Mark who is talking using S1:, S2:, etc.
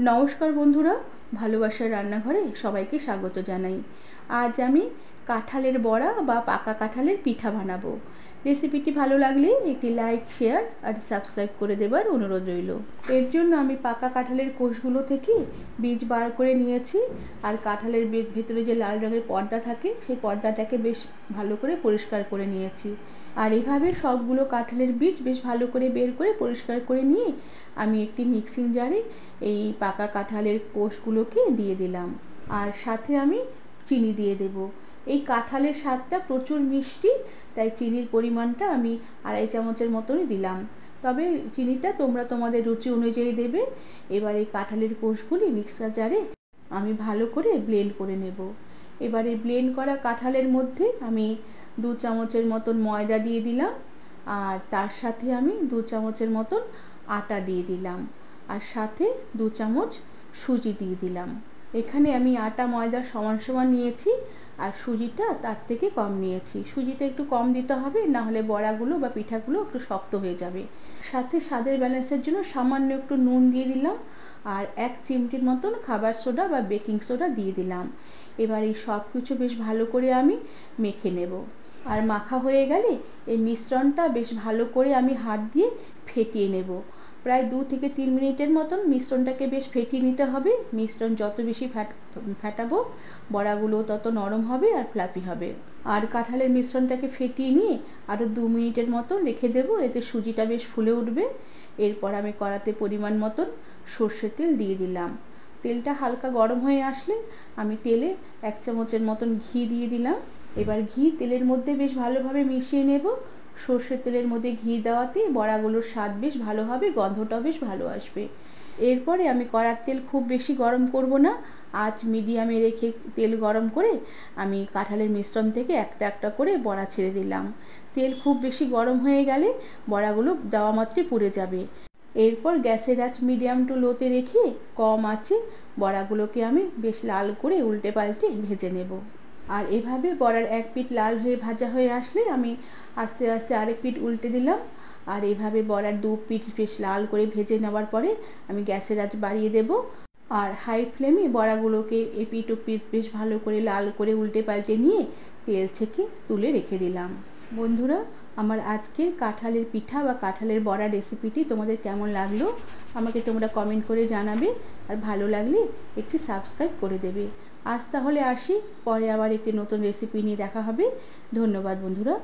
S1: নমস্কার বন্ধুরা, ভালোবাসার রান্নাঘরে সবাইকে স্বাগত জানাই। আজ আমি কাঁঠালের বড়া বা পাকা কাঁঠালের পিঠা বানাবো। রেসিপিটি ভালো লাগলে একটি লাইক, শেয়ার আর সাবস্ক্রাইব করে দেবার অনুরোধ রইল। এর জন্য আমি পাকা কাঁঠালের কোষগুলো থেকে বীজ বার করে নিয়েছি, আর কাঁঠালের ভেতরে যে লাল রঙের পর্দা থাকে সেই পর্দাটাকে বেশ ভালো করে পরিষ্কার করে নিয়েছি। আর এভাবে সবগুলো কাঁঠালের বীজ বেশ ভালো করে বের করে পরিষ্কার করে নিয়ে আমি একটি মিক্সিং জারে এই পাকা কাঁঠালের কোষগুলোকে দিয়ে দিলাম, আর সাথে আমি চিনি দিয়ে দেব। এই কাঁঠালের স্বাদটা প্রচুর মিষ্টি, তাই চিনির পরিমাণটা আমি 2.5 চামচের মতনই দিলাম, তবে চিনিটা তোমরা তোমাদের রুচি অনুযায়ী দেবে। এবার এই কাঁঠালের কোষগুলি মিক্সার জারে আমি ভালো করে ব্লেন্ড করে নেব। এবার এই ব্লেন্ড করা কাঁঠালের মধ্যে আমি 2 চামচের মতন ময়দা দিয়ে দিলাম, আর তার সাথে আমি 2 চামচের মতন আটা দিয়ে দিলাম, আর সাথে 2 চামচ সুজি দিয়ে দিলাম। এখানে আমি আটা ময়দা সমান সমান নিয়েছি, আর সুজিটা তার থেকে কম নিয়েছি। সুজিটা একটু কম দিতে হবে, না হলে বড়াগুলো বা পিঠাগুলো একটু শক্ত হয়ে যাবে। সাথে স্বাদের ব্যালেন্সের জন্য সামান্য একটু নুন দিয়ে দিলাম, আর 1 চিমটির মতন খাবার সোডা বা বেকিং সোডা দিয়ে দিলাম। এবার এই সব কিছু বেশ ভালো করে আমি মেখে নেব। আর মাখা হয়ে গেলে এই মিশ্রণটা বেশ ভালো করে আমি হাত দিয়ে ফেটিয়ে নেব। প্রায় 2 থেকে 3 মিনিটের মতন মিশ্রণটাকে বেশ ফেটিয়ে নিতে হবে। মিশ্রণ যত বেশি ফেটাবো বড়াগুলো তত নরম হবে আর ফ্লাফি হবে। আর কাঁঠালের মিশ্রণটাকে ফেটিয়ে নিয়ে আরও 2 মিনিটের মতন রেখে দেবো, এতে সুজিটা বেশ ফুলে উঠবে। এরপর আমি কড়াতে পরিমাণ মতন সর্ষের তেল দিয়ে দিলাম। তেলটা হালকা গরম হয়ে আসলে আমি তেলে 1 চামচের মতন ঘি দিয়ে দিলাম। এবার ঘি তেলের মধ্যে বেশ ভালোভাবে মিশিয়ে নেব। সর্ষের তেলের মধ্যে ঘি দেওয়াতে বড়াগুলোর স্বাদ বেশ ভালো হবে, গন্ধটাও বেশ ভালো আসবে। এরপরে আমি কড়ার তেল খুব বেশি গরম করব না, আঁচ মিডিয়ামে রেখে তেল গরম করে আমি কাঁঠালের মিশ্রণ থেকে একটা একটা করে বড়া ছেড়ে দিলাম। তেল খুব বেশি গরম হয়ে গেলে বড়াগুলো দেওয়া মাত্রই পুড়ে যাবে। এরপর গ্যাসের আঁচ মিডিয়াম টু লোতে রেখে কম আঁচে বড়াগুলোকে আমি বেশ লাল করে উল্টে পাল্টে ভেজে নেব। আর এভাবে বড়ার এক পিঠ লাল হয়ে ভাজা হয়ে আসলে আমি আস্তে আস্তে আরেক পিঠ উল্টে দিলাম। আর এইভাবে বড়ার 2 পিঠ বেশ লাল করে ভেজে নেওয়ার পরে আমি গ্যাসের আঁচ বাড়িয়ে দেব, আর হাই ফ্লেমে বড়াগুলোকে এপিঠ ওপিঠ বেশ ভালো করে লাল করে উল্টে পাল্টে নিয়ে তেল ছেঁকে তুলে রেখে দিলাম। বন্ধুরা, আমার আজকের কাঁঠালের পিঠা বা কাঁঠালের বড়া রেসিপিটি তোমাদের কেমন লাগলো আমাকে তোমরা কমেন্ট করে জানাবে, আর ভালো লাগলে একটি সাবস্ক্রাইব করে দেবে। আজ তাহলে আসি, পরে আবার একটি নতুন রেসিপি নিয়ে দেখা হবে। ধন্যবাদ বন্ধুরা।